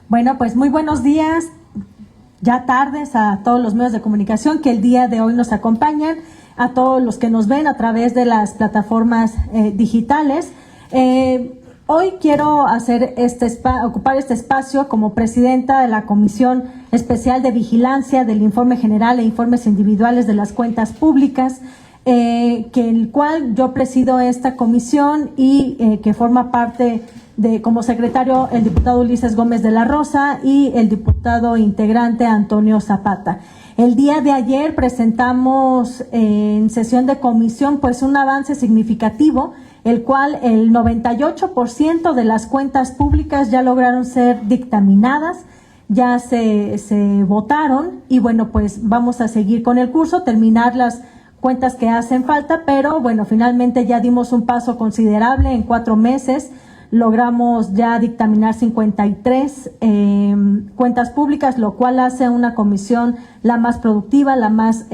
Bueno, pues muy buenos días, ya tardes a todos los medios de comunicación que el día de hoy nos acompañan, a todos los que nos ven a través de las plataformas digitales. Hoy quiero ocupar este espacio como presidenta de la Comisión Especial de Vigilancia del Informe General e Informes Individuales de las Cuentas Públicas, el cual yo presido esta comisión y que forma parte como secretario el diputado Ulises Gómez de la Rosa y el diputado integrante Antonio Zapata. El día de ayer presentamos en sesión de comisión pues un avance significativo, el cual el 98% de las cuentas públicas ya lograron ser dictaminadas, ya se votaron y bueno, pues vamos a seguir con el curso, terminar las cuentas que hacen falta, pero bueno, finalmente ya dimos un paso considerable en 4 meses. Logramos ya dictaminar 53 cuentas públicas, lo cual hace una comisión la más productiva, la más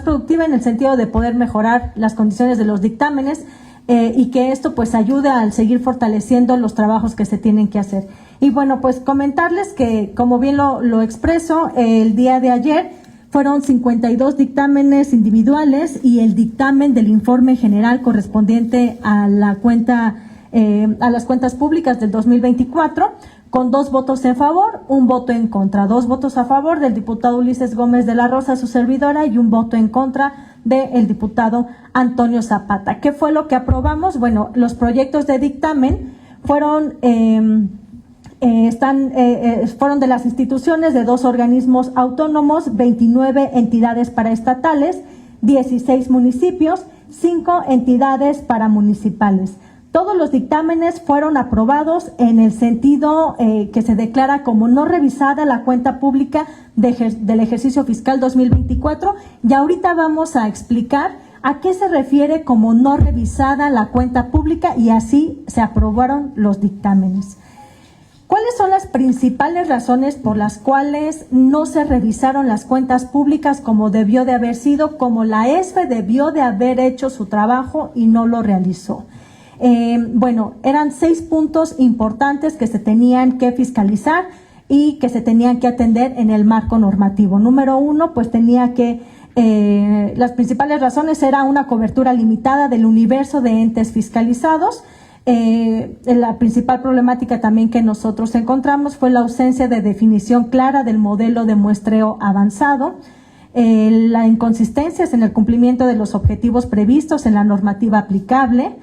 productiva en el sentido de poder mejorar las condiciones de los dictámenes y que esto pues ayude al seguir fortaleciendo los trabajos que se tienen que hacer. Y bueno, pues comentarles que como bien lo expreso, el día de ayer fueron 52 dictámenes individuales y el dictamen del informe general correspondiente a las cuentas públicas del 2024, con 2 votos en favor, 1 voto en contra, 2 votos a favor del diputado Ulises Gómez de la Rosa, su servidora, y 1 voto en contra del diputado Antonio Zapata. ¿Qué fue lo que aprobamos? Bueno, los proyectos de dictamen fueron fueron de las instituciones de 2 organismos autónomos, 29 entidades paraestatales, 16 municipios, 5 entidades paramunicipales. Todos los dictámenes fueron aprobados en el sentido que se declara como no revisada la cuenta pública del ejercicio fiscal 2024 y ahorita vamos a explicar a qué se refiere como no revisada la cuenta pública y así se aprobaron los dictámenes. ¿Cuáles son las principales razones por las cuales no se revisaron las cuentas públicas como debió de haber sido, como la ESFE debió de haber hecho su trabajo y no lo realizó? Bueno, eran 6 puntos importantes que se tenían que fiscalizar y que se tenían que atender en el marco normativo. Número 1, pues las principales razones era una cobertura limitada del universo de entes fiscalizados. La principal problemática también que nosotros encontramos fue la ausencia de definición clara del modelo de muestreo avanzado, las inconsistencias en el cumplimiento de los objetivos previstos en la normativa aplicable,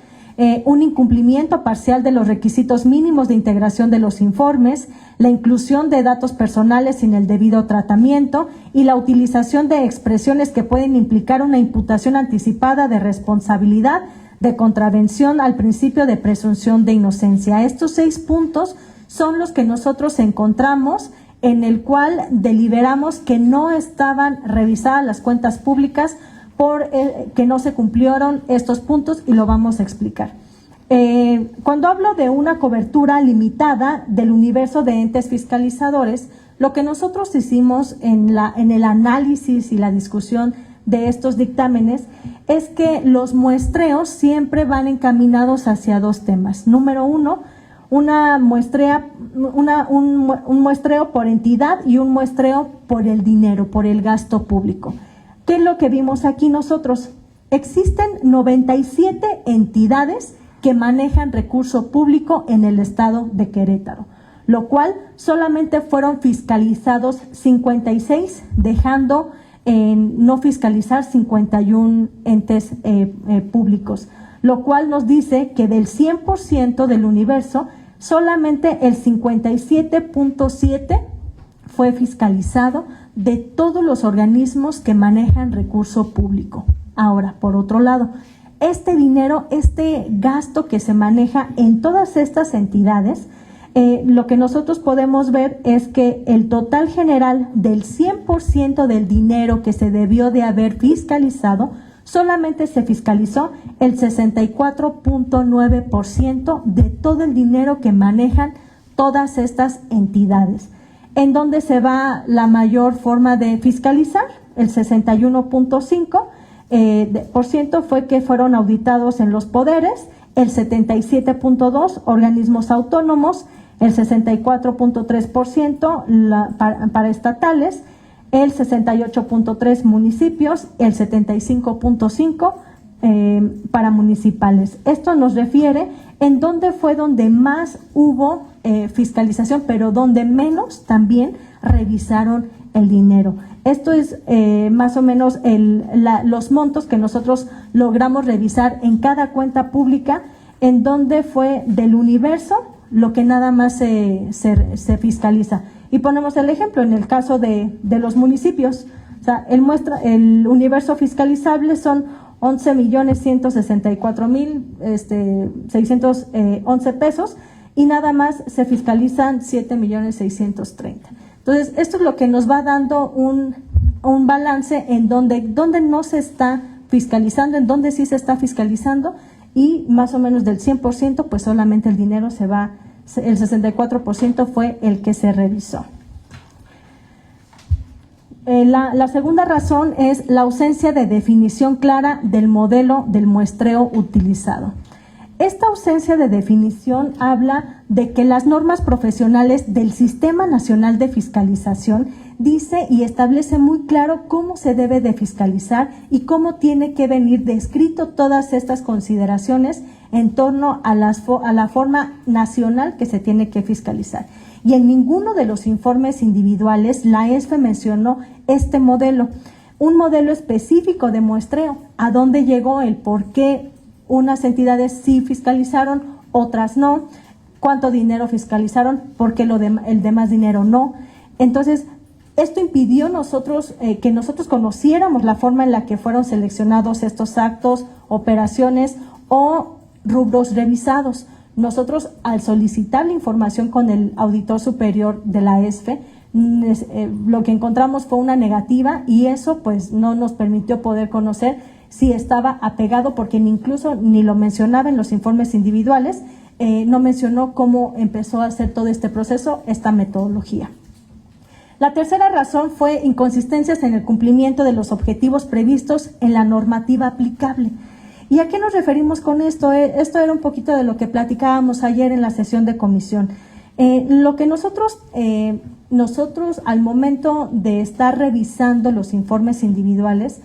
un incumplimiento parcial de los requisitos mínimos de integración de los informes, la inclusión de datos personales sin el debido tratamiento y la utilización de expresiones que pueden implicar una imputación anticipada de responsabilidad de contravención al principio de presunción de inocencia. Estos 6 puntos son los que nosotros encontramos en el cual deliberamos que no estaban revisadas las cuentas públicas que no se cumplieron estos puntos y lo vamos a explicar. Cuando hablo de una cobertura limitada del universo de entes fiscalizadores, lo que nosotros hicimos en el análisis y la discusión de estos dictámenes es que los muestreos siempre van encaminados hacia 2 temas. Número 1, un muestreo por entidad y un muestreo por el dinero, por el gasto público. ¿Qué es lo que vimos aquí nosotros? Existen 97 entidades que manejan recurso público en el estado de Querétaro, lo cual solamente fueron fiscalizados 56, dejando en no fiscalizar 51 entes públicos, lo cual nos dice que del 100% del universo, solamente el 57.7 fue fiscalizado de todos los organismos que manejan recurso público. Ahora, por otro lado, este dinero, este gasto que se maneja en todas estas entidades, lo que nosotros podemos ver es que el total general del 100% del dinero que se debió de haber fiscalizado, solamente se fiscalizó el 64.9% de todo el dinero que manejan todas estas entidades. ¿En dónde se va la mayor forma de fiscalizar? El 61.5% fue que fueron auditados en los poderes el 77.2%, organismos autónomos, el 64.3% para estatales, el 68.3% municipios, el 75.5% para municipales. Esto nos refiere en dónde fue donde más hubo fiscalización, pero donde menos también revisaron el dinero. Esto es más o menos los montos que nosotros logramos revisar en cada cuenta pública, en donde fue del universo lo que nada más se fiscaliza. Y ponemos el ejemplo en el caso de los municipios. O sea, el universo fiscalizable son 11.164.611 pesos y nada más se fiscalizan 7.630.000. Entonces, esto es lo que nos va dando un balance en donde no se está fiscalizando, en donde sí se está fiscalizando, y más o menos del 100%, pues solamente el dinero se va, el 64% fue el que se revisó. La segunda razón es la ausencia de definición clara del modelo del muestreo utilizado. Esta ausencia de definición habla de que las normas profesionales del Sistema Nacional de Fiscalización dice y establece muy claro cómo se debe de fiscalizar y cómo tiene que venir descrito todas estas consideraciones en torno a la forma nacional que se tiene que fiscalizar. Y en ninguno de los informes individuales la ESFE mencionó este modelo, un modelo específico de muestreo, a dónde llegó, el por qué unas entidades sí fiscalizaron, otras no, cuánto dinero fiscalizaron, por qué el demás dinero no. Entonces, esto impidió que nosotros conociéramos la forma en la que fueron seleccionados estos actos, operaciones o rubros revisados. Nosotros, al solicitar la información con el auditor superior de la ESFE, lo que encontramos fue una negativa, y eso pues no nos permitió poder conocer si estaba apegado, porque incluso ni lo mencionaba en los informes individuales, no mencionó cómo empezó a hacer todo este proceso, esta metodología. La tercera razón fue inconsistencias en el cumplimiento de los objetivos previstos en la normativa aplicable. ¿Y a qué nos referimos con esto? Esto era un poquito de lo que platicábamos ayer en la sesión de comisión. Lo que nosotros al momento de estar revisando los informes individuales,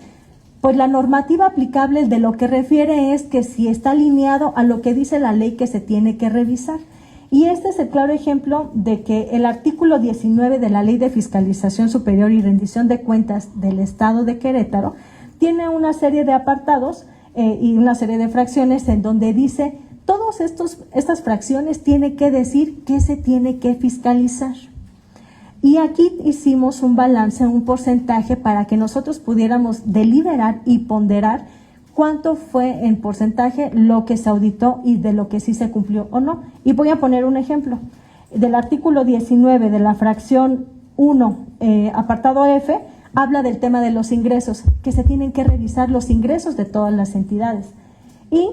pues la normativa aplicable de lo que refiere es que si está alineado a lo que dice la ley que se tiene que revisar. Y este es el claro ejemplo de que el artículo 19 de la Ley de Fiscalización Superior y Rendición de Cuentas del Estado de Querétaro tiene una serie de apartados y una serie de fracciones en donde dice todas estas fracciones tiene que decir qué se tiene que fiscalizar. Y aquí hicimos un balance, un porcentaje para que nosotros pudiéramos deliberar y ponderar cuánto fue en porcentaje lo que se auditó y de lo que sí se cumplió o no. Y voy a poner un ejemplo. Del artículo 19 de la fracción 1, apartado F, habla del tema de los ingresos, que se tienen que revisar los ingresos de todas las entidades. Y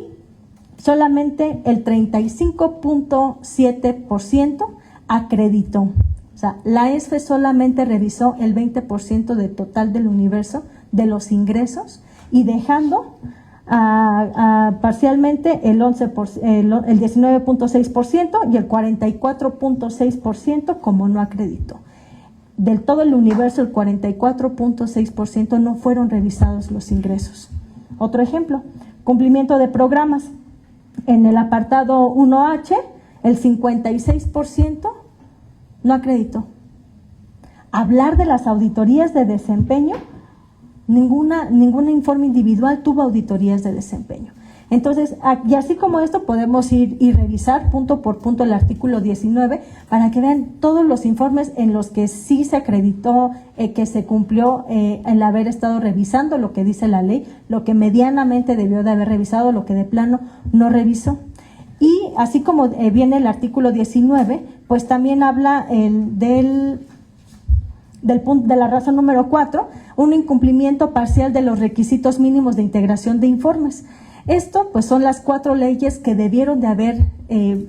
solamente el 35.7% acreditó. O sea, la ESFE solamente revisó el 20% del total del universo de los ingresos y dejando parcialmente el 19.6% y el 44.6% como no acreditó. Del todo el universo, el 44.6% no fueron revisados los ingresos. Otro ejemplo, cumplimiento de programas. En el apartado 1H, el 56% no acreditó. Hablar de las auditorías de desempeño, ningún informe individual tuvo auditorías de desempeño. Entonces, y así como esto, podemos ir y revisar punto por punto el artículo 19 para que vean todos los informes en los que sí se acreditó que se cumplió el haber estado revisando lo que dice la ley, lo que medianamente debió de haber revisado, lo que de plano no revisó. Y así como viene el artículo 19, pues también habla de la razón número 4, un incumplimiento parcial de los requisitos mínimos de integración de informes. Esto pues son las 4 leyes que debieron de haber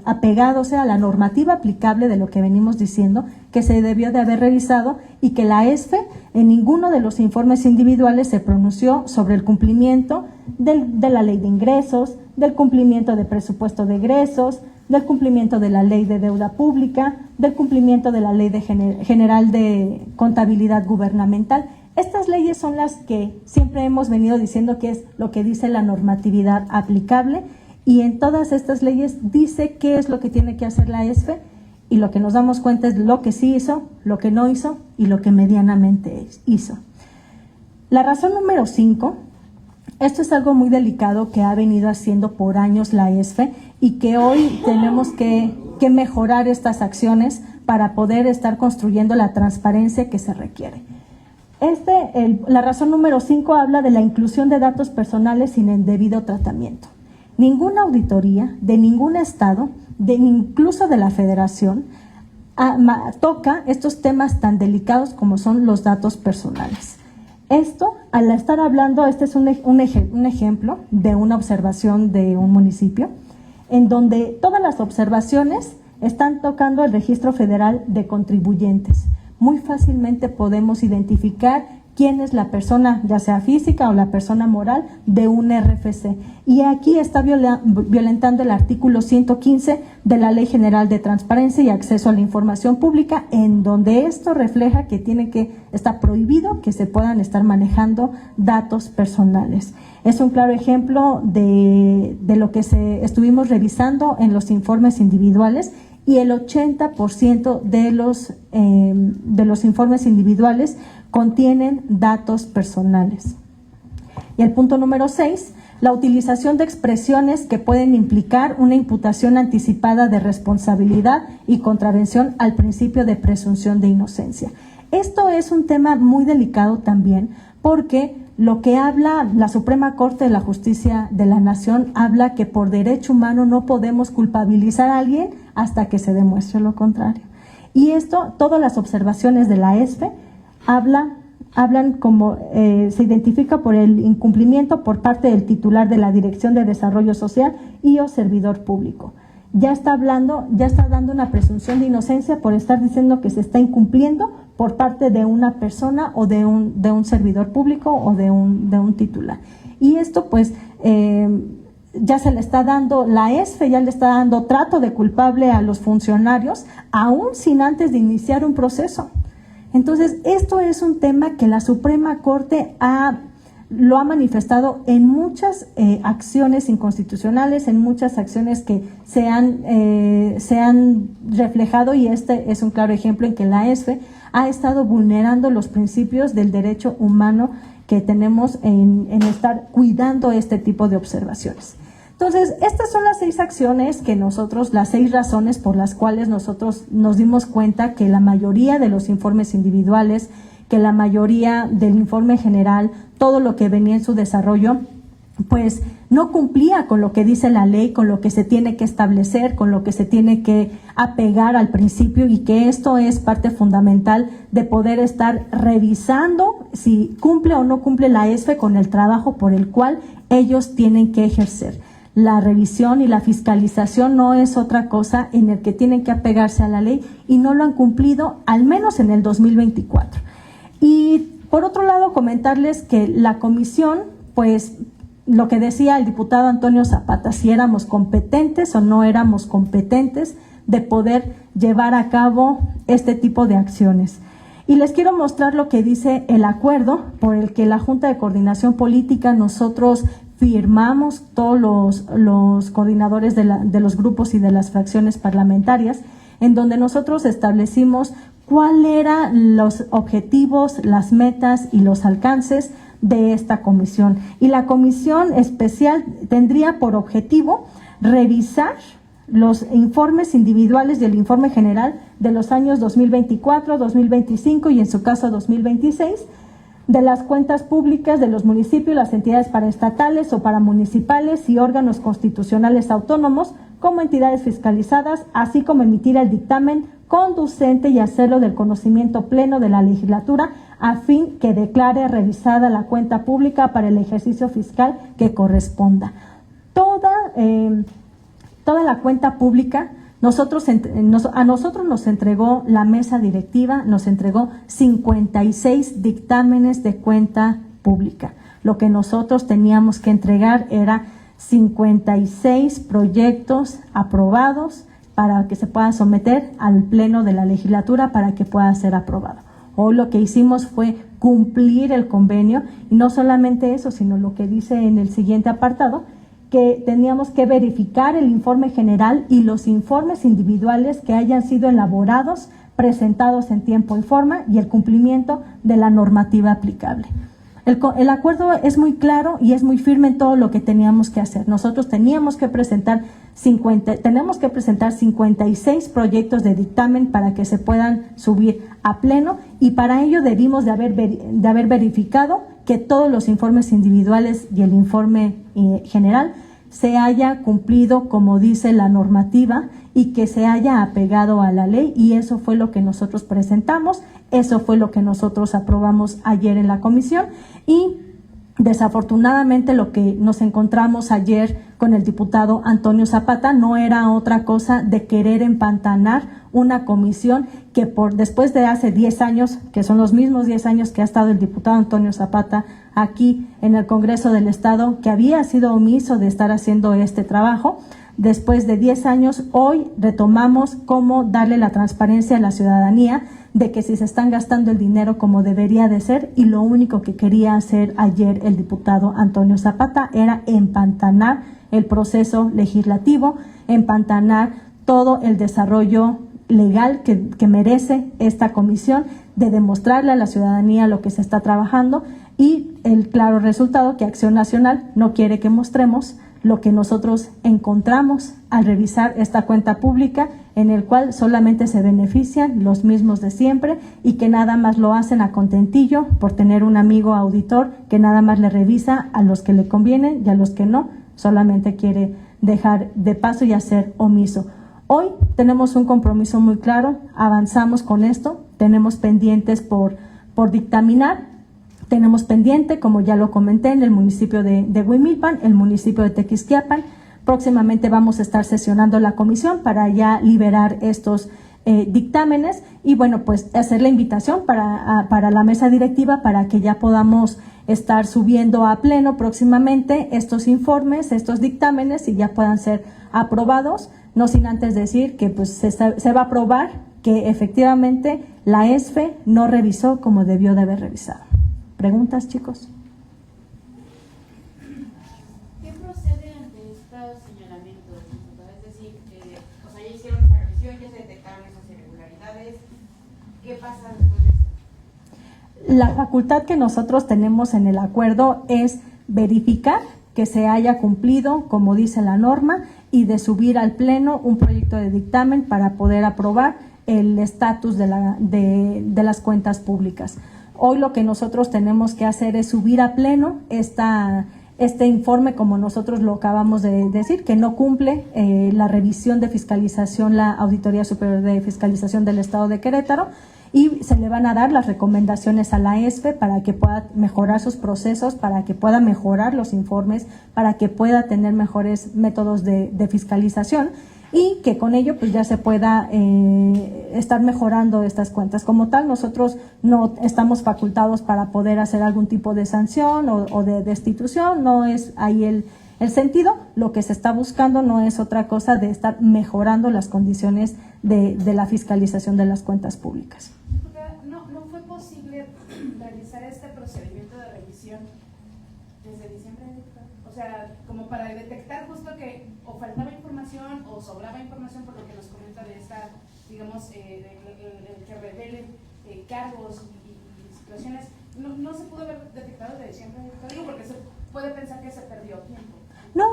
apegado, o sea, a la normativa aplicable de lo que venimos diciendo, que se debió de haber revisado, y que la ESFE en ninguno de los informes individuales se pronunció sobre el cumplimiento de la ley de ingresos, del cumplimiento de presupuesto de egresos, del cumplimiento de la ley de deuda pública, del cumplimiento de la ley general de contabilidad gubernamental. Estas leyes son las que siempre hemos venido diciendo que es lo que dice la normatividad aplicable, y en todas estas leyes dice qué es lo que tiene que hacer la ESFE, y lo que nos damos cuenta es lo que sí hizo, lo que no hizo y lo que medianamente hizo. La razón número 5, esto es algo muy delicado que ha venido haciendo por años la ESFE y que hoy tenemos que mejorar estas acciones para poder estar construyendo la transparencia que se requiere. La razón número 5 habla de la inclusión de datos personales sin el debido tratamiento. Ninguna auditoría de ningún estado, incluso de la federación, toca estos temas tan delicados como son los datos personales. Esto, al estar hablando, este es un ejemplo de una observación de un municipio, en donde todas las observaciones están tocando el Registro Federal de Contribuyentes. Muy fácilmente podemos identificar quién es la persona, ya sea física o la persona moral, de un RFC. Y aquí está violentando el artículo 115 de la Ley General de Transparencia y Acceso a la Información Pública, en donde esto refleja que está prohibido que se puedan estar manejando datos personales. Es un claro ejemplo de lo que estuvimos revisando en los informes individuales, y el 80% de los informes individuales contienen datos personales. Y el punto número 6, la utilización de expresiones que pueden implicar una imputación anticipada de responsabilidad y contravención al principio de presunción de inocencia. Esto es un tema muy delicado también, porque lo que habla la Suprema Corte de la Justicia de la Nación habla que por derecho humano no podemos culpabilizar a alguien hasta que se demuestre lo contrario. Y esto, todas las observaciones de la ESFE hablan como se identifica por el incumplimiento por parte del titular de la Dirección de Desarrollo Social y o servidor público. Ya está dando una presunción de inocencia por estar diciendo que se está incumpliendo por parte de una persona o de un servidor público o de un titular. Y esto pues ya se le está dando, la ESFE ya le está dando trato de culpable a los funcionarios, aún sin antes de iniciar un proceso. Entonces, esto es un tema que la Suprema Corte lo ha manifestado en muchas acciones inconstitucionales, en muchas acciones que se han reflejado, y este es un claro ejemplo en que la ESFE ha estado vulnerando los principios del derecho humano que tenemos en estar cuidando este tipo de observaciones. Entonces, estas son las 6 acciones que las 6 razones por las cuales nosotros nos dimos cuenta que la mayoría de los informes individuales, que la mayoría del informe general, todo lo que venía en su desarrollo, pues no cumplía con lo que dice la ley, con lo que se tiene que establecer, con lo que se tiene que apegar al principio, y que esto es parte fundamental de poder estar revisando si cumple o no cumple la ESFE con el trabajo por el cual ellos tienen que ejercer. La revisión y la fiscalización no es otra cosa en el que tienen que apegarse a la ley, y no lo han cumplido, al menos en el 2024. Y por otro lado, comentarles que la comisión, pues lo que decía el diputado Antonio Zapata, si éramos competentes o no éramos competentes de poder llevar a cabo este tipo de acciones. Y les quiero mostrar lo que dice el acuerdo por el que la Junta de Coordinación Política, nosotros firmamos, todos los coordinadores de los grupos y de las fracciones parlamentarias, en donde nosotros establecimos cuáles eran los objetivos, las metas y los alcances de esta comisión. Y la comisión especial tendría por objetivo revisar los informes individuales y el informe general de los años 2024, 2025 y en su caso 2026, de las cuentas públicas de los municipios, las entidades paraestatales o paramunicipales y órganos constitucionales autónomos como entidades fiscalizadas, así como emitir el dictamen conducente y hacerlo del conocimiento pleno de la legislatura a fin que declare revisada la cuenta pública para el ejercicio fiscal que corresponda. Toda la cuenta pública, a nosotros nos entregó la mesa directiva, nos entregó 56 dictámenes de cuenta pública. Lo que nosotros teníamos que entregar era 56 proyectos aprobados para que se pueda someter al pleno de la legislatura para que pueda ser aprobado. Hoy lo que hicimos fue cumplir el convenio y no solamente eso, sino lo que dice en el siguiente apartado, que teníamos que verificar el informe general y los informes individuales que hayan sido elaborados, presentados en tiempo y forma y el cumplimiento de la normativa aplicable. El acuerdo es muy claro y es muy firme en todo lo que teníamos que hacer. Nosotros tenemos que presentar 56 proyectos de dictamen para que se puedan subir a pleno y para ello debimos de haber verificado que todos los informes individuales y el informe general se haya cumplido como dice la normativa y que se haya apegado a la ley, y eso fue lo que nosotros presentamos, eso fue lo que nosotros aprobamos ayer en la comisión. Y desafortunadamente lo que nos encontramos ayer con el diputado Antonio Zapata no era otra cosa de querer empantanar una comisión que después de hace 10 años, que son los mismos 10 años que ha estado el diputado Antonio Zapata aquí en el Congreso del Estado, que había sido omiso de estar haciendo este trabajo. Después de 10 años, hoy retomamos cómo darle la transparencia a la ciudadanía de que si se están gastando el dinero como debería de ser, y lo único que quería hacer ayer el diputado Antonio Zapata era empantanar el proceso legislativo, empantanar todo el desarrollo legal que merece esta comisión, de demostrarle a la ciudadanía lo que se está trabajando y el claro resultado que Acción Nacional no quiere que mostremos lo que nosotros encontramos al revisar esta cuenta pública, en el cual solamente se benefician los mismos de siempre y que nada más lo hacen a contentillo por tener un amigo auditor que nada más le revisa a los que le convienen y a los que no, solamente quiere dejar de paso y hacer omiso. Hoy tenemos un compromiso muy claro, avanzamos con esto, tenemos pendientes por dictaminar. Tenemos pendiente, como ya lo comenté, en el municipio de Huimilpan, el municipio de Tequisquiapan. Próximamente vamos a estar sesionando la comisión para ya liberar estos dictámenes y bueno, pues hacer la invitación para la mesa directiva para que ya podamos estar subiendo a pleno próximamente estos informes, estos dictámenes y ya puedan ser aprobados, no sin antes decir que pues se va a aprobar que efectivamente la ESFE no revisó como debió de haber revisado. ¿Preguntas, chicos? ¿Qué procede ante estos señalamientos? Es decir, o sea, ya hicieron esa revisión, ya se detectaron esas irregularidades. ¿Qué pasa después de eso? La facultad que nosotros tenemos en el acuerdo es verificar que se haya cumplido, como dice la norma, y de subir al pleno un proyecto de dictamen para poder aprobar el estatus de las cuentas públicas. Hoy lo que nosotros tenemos que hacer es subir a pleno este informe, como nosotros lo acabamos de decir, que no cumple la revisión de fiscalización, la Auditoría Superior de Fiscalización del Estado de Querétaro, y se le van a dar las recomendaciones a la ESFE para que pueda mejorar sus procesos, para que pueda mejorar los informes, para que pueda tener mejores métodos de fiscalización y que con ello pues ya se pueda estar mejorando estas cuentas. Como tal, nosotros no estamos facultados para poder hacer algún tipo de sanción o de destitución, no es ahí el sentido. Lo que se está buscando no es otra cosa de estar mejorando las condiciones de la fiscalización de las cuentas públicas. ¿No fue posible realizar este procedimiento de revisión desde diciembre? O sea, como para detectar justo que o faltaba información o sobraba información, por lo que nos comenta de esta, digamos, el que revelen cargos y situaciones. ¿No se pudo haber detectado desde diciembre? Digo, porque se puede pensar que se perdió tiempo. No.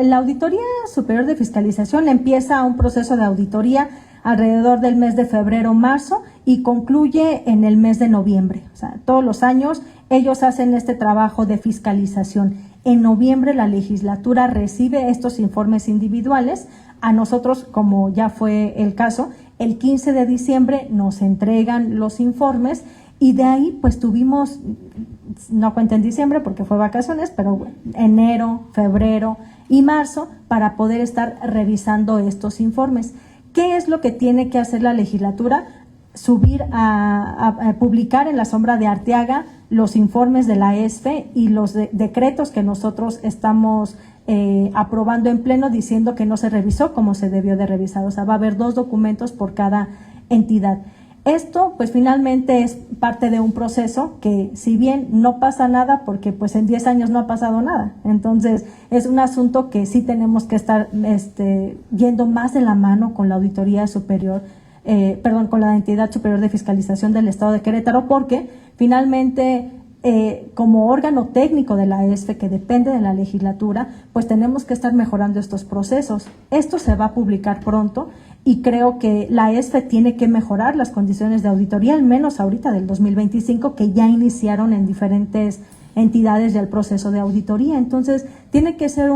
La Auditoría Superior de Fiscalización empieza un proceso de auditoría alrededor del mes de febrero-marzo y concluye en el mes de noviembre. O sea, todos los años ellos hacen este trabajo de fiscalización. En noviembre la legislatura recibe estos informes individuales. A nosotros, como ya fue el caso, el 15 de diciembre nos entregan los informes y de ahí pues tuvimos, no cuenta en diciembre porque fue vacaciones, pero enero, febrero y marzo para poder estar revisando estos informes. ¿Qué es lo que tiene que hacer la legislatura? Subir a publicar en la sombra de Arteaga los informes de la ESFE y los decretos que nosotros estamos aprobando en pleno diciendo que no se revisó como se debió de revisar. O sea, va a haber 2 documentos por cada entidad. Esto pues finalmente es parte de un proceso que, si bien no pasa nada, porque pues en 10 años no ha pasado nada, entonces es un asunto que sí tenemos que estar yendo más de la mano con la Auditoría Superior, con la Entidad Superior de Fiscalización del Estado de Querétaro, porque finalmente como órgano técnico de la ESFE, que depende de la legislatura, pues tenemos que estar mejorando estos procesos. Esto se va a publicar pronto y creo que la ESFE tiene que mejorar las condiciones de auditoría, al menos ahorita del 2025, que ya iniciaron en diferentes entidades ya el proceso de auditoría. Entonces, tiene que ser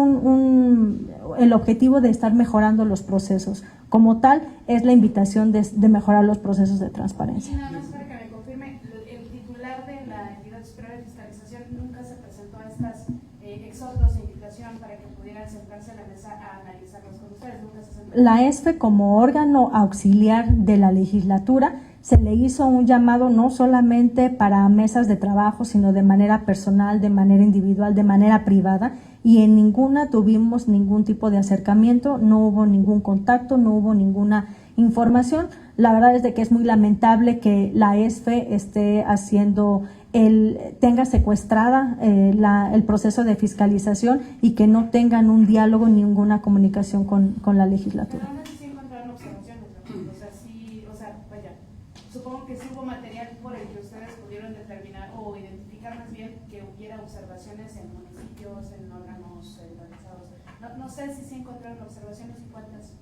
el objetivo de estar mejorando los procesos. Como tal, es la invitación de mejorar los procesos de transparencia. Y nada más para que me confirme, el titular de la Entidad Superior de Fiscalización nunca se presentó a estas exhortos de invitación para que pudieran sentarse a la mesa a analizarlos con ustedes. Nunca se sentó. La ESFE, como órgano auxiliar de la legislatura, se le hizo un llamado no solamente para mesas de trabajo, sino de manera personal, de manera individual, de manera privada, y en ninguna tuvimos ningún tipo de acercamiento, no hubo ningún contacto, no hubo ninguna información. La verdad es de que es muy lamentable que la ESFE esté tenga secuestrada el proceso de fiscalización y que no tengan un diálogo ni ninguna comunicación con la legislatura. Pero aún así sí encontraron observaciones, ¿no? Supongo que sí hubo material por el que ustedes pudieron determinar o identificar más bien que hubiera observaciones en municipios, en órganos centralizados. No sé si sí encontraron observaciones y cuántas.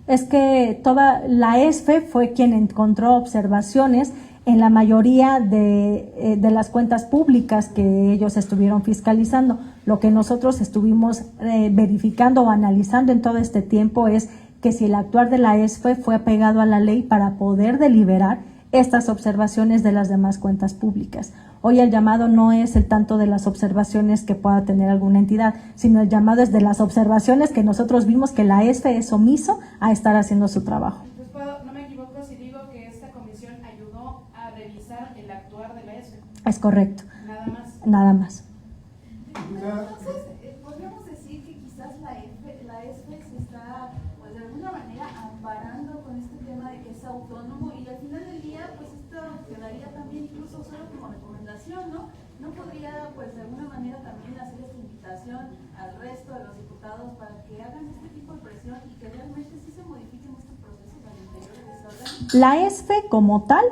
Es que toda la ESFE fue quien encontró observaciones en la mayoría de las cuentas públicas que ellos estuvieron fiscalizando. Lo que nosotros estuvimos verificando o analizando en todo este tiempo es que si el actuar de la ESFE fue apegado a la ley para poder deliberar estas observaciones de las demás cuentas públicas. Hoy el llamado no es el tanto de las observaciones que pueda tener alguna entidad, sino el llamado es de las observaciones que nosotros vimos que la ESFE es omiso a estar haciendo su trabajo. Entonces, no me equivoco si digo que esta comisión ayudó a revisar el actuar de la ESFE. Es correcto. Nada más. Nada más. Entonces, podríamos decir que quizás la ESFE se está, pues de alguna manera, amparando con este tema de que es autónomo, y al final del día, pues esto quedaría también incluso solo como recomendación, ¿no? ¿No podría, pues de alguna manera, también hacer esta invitación al resto de los diputados para que hagan este tipo de presión y que realmente sí se modifiquen estos procesos al interior de ese órgano? La ESFE como tal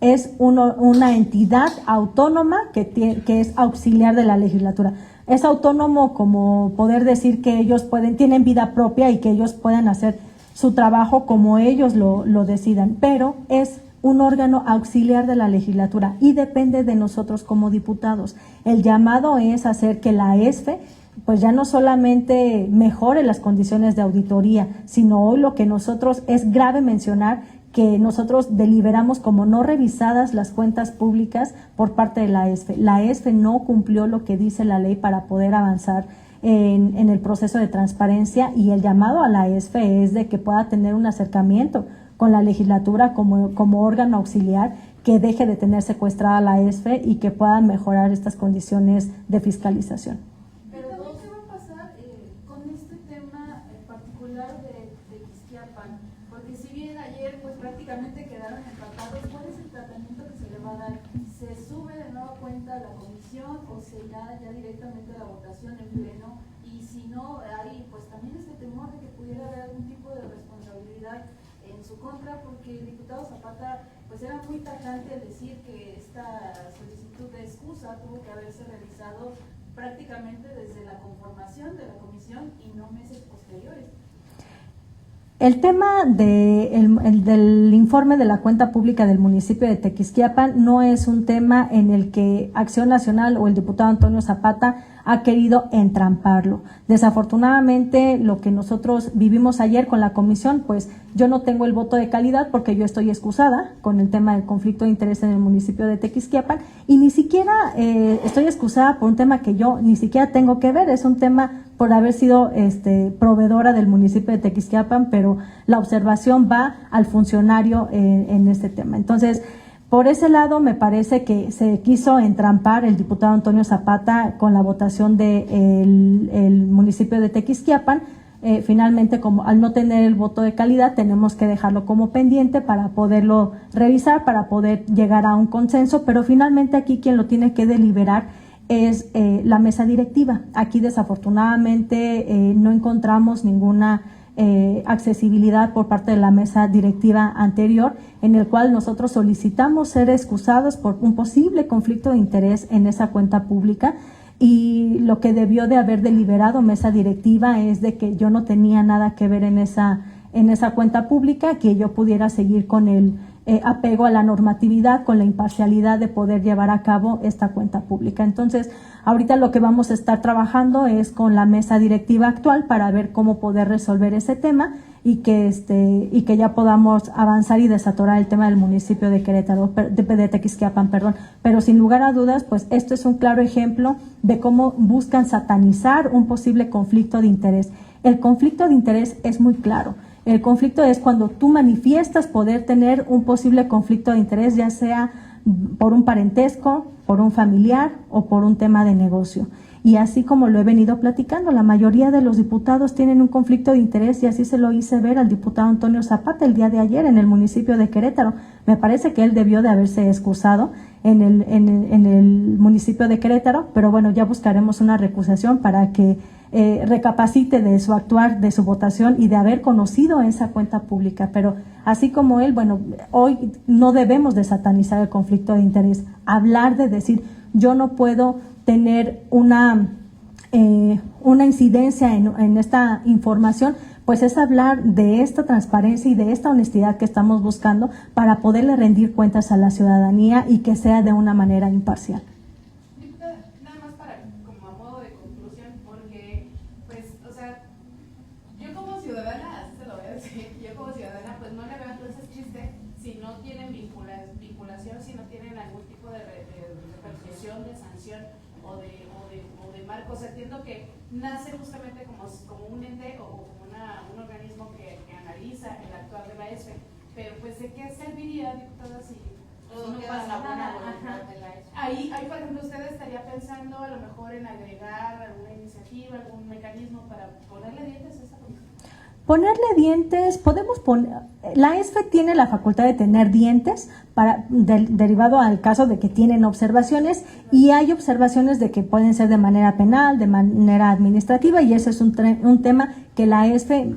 es una entidad autónoma que es auxiliar de la legislatura. Es autónomo como poder decir que ellos tienen vida propia y que ellos puedan hacer su trabajo como ellos lo decidan, pero es un órgano auxiliar de la legislatura y depende de nosotros como diputados. El llamado es hacer que la ESFE pues ya no solamente mejore las condiciones de auditoría, sino hoy lo que nosotros es grave mencionar que nosotros deliberamos como no revisadas las cuentas públicas por parte de la ESFE. La ESFE no cumplió lo que dice la ley para poder avanzar en el proceso de transparencia, y el llamado a la ESFE es de que pueda tener un acercamiento con la legislatura como órgano auxiliar, que deje de tener secuestrada la ESFE y que pueda mejorar estas condiciones de fiscalización. Pero ¿qué va a pasar con este tema en particular de Tequisquiapan? Porque si bien ayer pues prácticamente quedaron empatados, ¿cuál es el tratamiento que se le va a dar? ¿Se sube de nueva cuenta a la comisión o se irá ya directamente a la votación en pleno? Y si no, hay pues también este temor de que pudiera haber algún tipo de responsabilidad en su contra, porque el diputado Zapata pues era muy tajante al decir que esta solicitud de excusa tuvo que haberse realizado prácticamente desde la conformación de la comisión y no meses posteriores. El tema del informe de la cuenta pública del municipio de Tequisquiapan no es un tema en el que Acción Nacional o el diputado Antonio Zapata ha querido entramparlo. Desafortunadamente, lo que nosotros vivimos ayer con la comisión, pues yo no tengo el voto de calidad porque yo estoy excusada con el tema del conflicto de interés en el municipio de Tequisquiapan, y ni siquiera estoy excusada por un tema que yo ni siquiera tengo que ver. Es un tema por haber sido proveedora del municipio de Tequisquiapan, pero la observación va al funcionario en este tema. Entonces, Por ese lado, me parece que se quiso entrampar el diputado Antonio Zapata con la votación del municipio de Tequisquiapan. Finalmente, como al no tener el voto de calidad, tenemos que dejarlo como pendiente para poderlo revisar, para poder llegar a un consenso, pero finalmente aquí quien lo tiene que deliberar es la mesa directiva. Aquí desafortunadamente no encontramos ninguna accesibilidad por parte de la mesa directiva anterior, en el cual nosotros solicitamos ser excusados por un posible conflicto de interés en esa cuenta pública, y lo que debió de haber deliberado mesa directiva es de que yo no tenía nada que ver en esa cuenta pública, que yo pudiera seguir con el apego a la normatividad, con la imparcialidad de poder llevar a cabo esta cuenta pública. Entonces, ahorita lo que vamos a estar trabajando es con la mesa directiva actual para ver cómo poder resolver ese tema y que ya podamos avanzar y desatorar el tema del municipio de Querétaro, de Tequisquiapan, perdón. Pero sin lugar a dudas, pues esto es un claro ejemplo de cómo buscan satanizar un posible conflicto de interés. El conflicto de interés es muy claro. El conflicto es cuando tú manifiestas poder tener un posible conflicto de interés, ya sea por un parentesco, por un familiar o por un tema de negocio. Y así como lo he venido platicando, la mayoría de los diputados tienen un conflicto de interés, y así se lo hice ver al diputado Antonio Zapata el día de ayer en el municipio de Querétaro. Me parece que él debió de haberse excusado en el municipio de Querétaro, pero bueno, ya buscaremos una recusación para que recapacite de su actuar, de su votación y de haber conocido esa cuenta pública. Pero así como él, bueno, hoy no debemos de satanizar el conflicto de interés. Hablar de decir, yo no puedo tener una incidencia en esta información, pues es hablar de esta transparencia y de esta honestidad que estamos buscando para poderle rendir cuentas a la ciudadanía y que sea de una manera imparcial. Nada más para, como a modo de conclusión, porque, pues, o sea, yo como ciudadana, así se lo voy a decir, yo como ciudadana, pues no le veo entonces chiste si no tienen vinculación, si no tienen algún tipo de repercusión, de sanción o de marco. O sea, entiendo que nace justamente como un ente o como un organismo que analiza el actuar de la ESFE, pero pues ¿de qué serviría, diputada, si no pasa nada? Ahí, por ejemplo, ¿usted estaría pensando a lo mejor en agregar alguna iniciativa, algún mecanismo para ponerle dientes a esa comisión? Ponerle dientes, podemos poner, la ESFE tiene la facultad de tener dientes derivado al caso de que tienen observaciones, y hay observaciones de que pueden ser de manera penal, de manera administrativa, y ese es un tema que la ESFE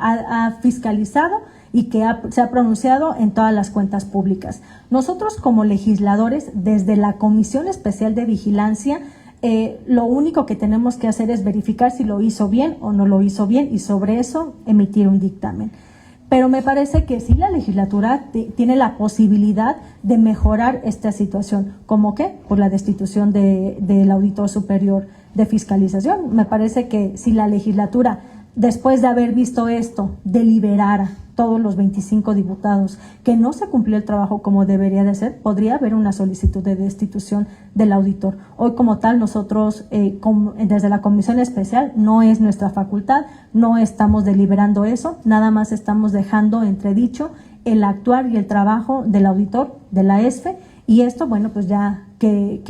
ha fiscalizado y que se ha pronunciado en todas las cuentas públicas. Nosotros como legisladores, desde la Comisión Especial de Vigilancia, lo único que tenemos que hacer es verificar si lo hizo bien o no lo hizo bien, y sobre eso emitir un dictamen. Pero me parece que sí la legislatura tiene la posibilidad de mejorar esta situación. ¿Cómo qué? Por la destitución del auditor superior de fiscalización. Me parece que si la legislatura, después de haber visto esto, deliberara todos los 25 diputados que no se cumplió el trabajo como debería de ser, podría haber una solicitud de destitución del auditor. Hoy como tal nosotros desde la Comisión Especial no es nuestra facultad, no estamos deliberando eso, nada más estamos dejando entredicho el actuar y el trabajo del auditor de la ESFE, y esto, bueno, pues ya que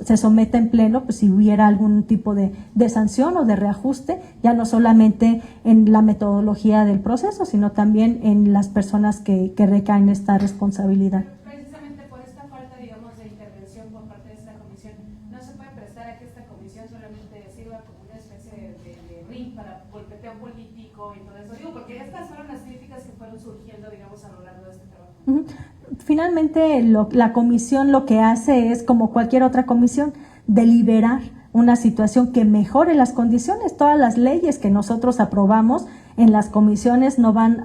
se someta en pleno, pues si hubiera algún tipo de sanción o de reajuste, ya no solamente en la metodología del proceso, sino también en las personas que recaen esta responsabilidad. Precisamente por esta falta, digamos, de intervención por parte de esta comisión, no se puede prestar a que esta comisión solamente sirva como una especie de ring para golpeteo político y todo eso. Digo, porque estas fueron las críticas que fueron surgiendo, digamos, a lo largo de este trabajo. Finalmente, la comisión lo que hace es, como cualquier otra comisión, deliberar una situación que mejore las condiciones. Todas las leyes que nosotros aprobamos en las comisiones no van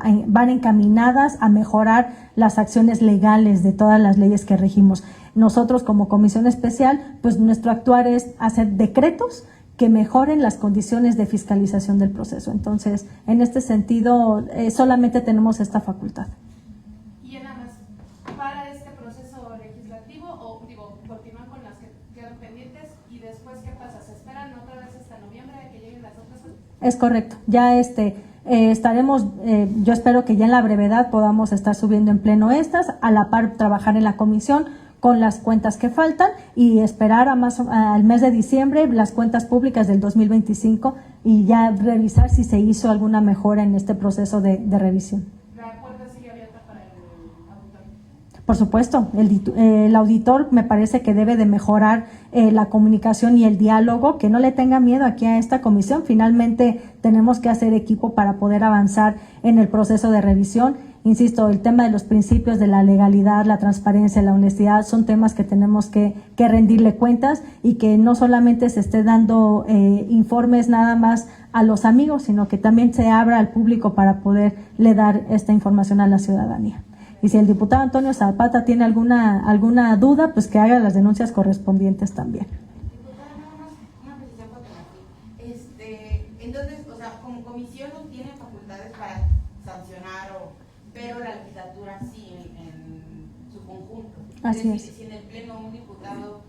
encaminadas a mejorar las acciones legales de todas las leyes que regimos. Nosotros como comisión especial, pues nuestro actuar es hacer decretos que mejoren las condiciones de fiscalización del proceso. Entonces, en este sentido, solamente tenemos esta facultad. Continúan con las que quedan pendientes, y después ¿qué pasa? ¿Se esperan otra vez hasta noviembre de que lleguen las otras? Es correcto. Ya yo espero que ya en la brevedad podamos estar subiendo en pleno estas, a la par trabajar en la comisión con las cuentas que faltan y esperar al mes de diciembre las cuentas públicas del 2025 y ya revisar si se hizo alguna mejora en este proceso de revisión. ¿La puerta sigue abierta para el auditor? Por supuesto, el auditor me parece que debe de mejorar la comunicación y el diálogo, que no le tenga miedo aquí a esta comisión. Finalmente tenemos que hacer equipo para poder avanzar en el proceso de revisión. Insisto, el tema de los principios de la legalidad, la transparencia, la honestidad, son temas que tenemos que rendirle cuentas y que no solamente se esté dando informes nada más a los amigos, sino que también se abra al público para poderle dar esta información a la ciudadanía. Y si el diputado Antonio Zapata tiene alguna duda, pues que haga las denuncias correspondientes también. Diputada, nada más una precisión para entonces, o sea, como comisión no tienen facultades para sancionar, pero la legislatura sí en su conjunto. Así decir, es. si en el pleno un diputado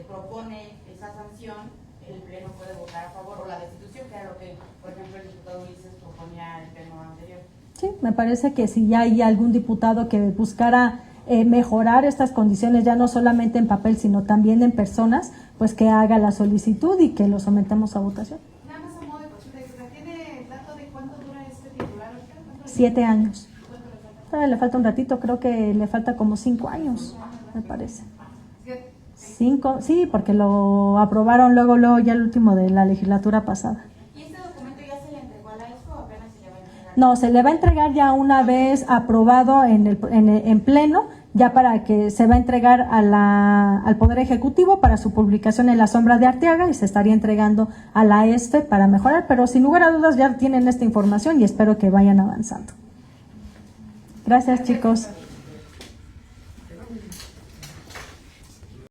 propone esa sanción, el pleno puede votar a favor, o la destitución, que era lo que, por ejemplo, el diputado Ulises proponía en el pleno anterior. Sí, me parece que si ya hay algún diputado que buscara mejorar estas condiciones, ya no solamente en papel, sino también en personas, pues que haga la solicitud y que lo sometamos a votación. Nada más a modo de consulta, ¿tiene dato de cuánto dura este titular? 7 años. ¿Cuánto le falta? Todavía le falta un ratito, creo que le falta como 5 años, me parece. 5, sí, porque lo aprobaron luego ya el último de la legislatura pasada. ¿Y este documento ya se le entregó a la EXPO o apenas se le va a entregar? No, se le va a entregar ya una vez aprobado en pleno, ya para que se va a entregar al Poder Ejecutivo para su publicación en la sombra de Arteaga y se estaría entregando a la ESFE para mejorar, pero sin lugar a dudas ya tienen esta información y espero que vayan avanzando. Gracias, chicos.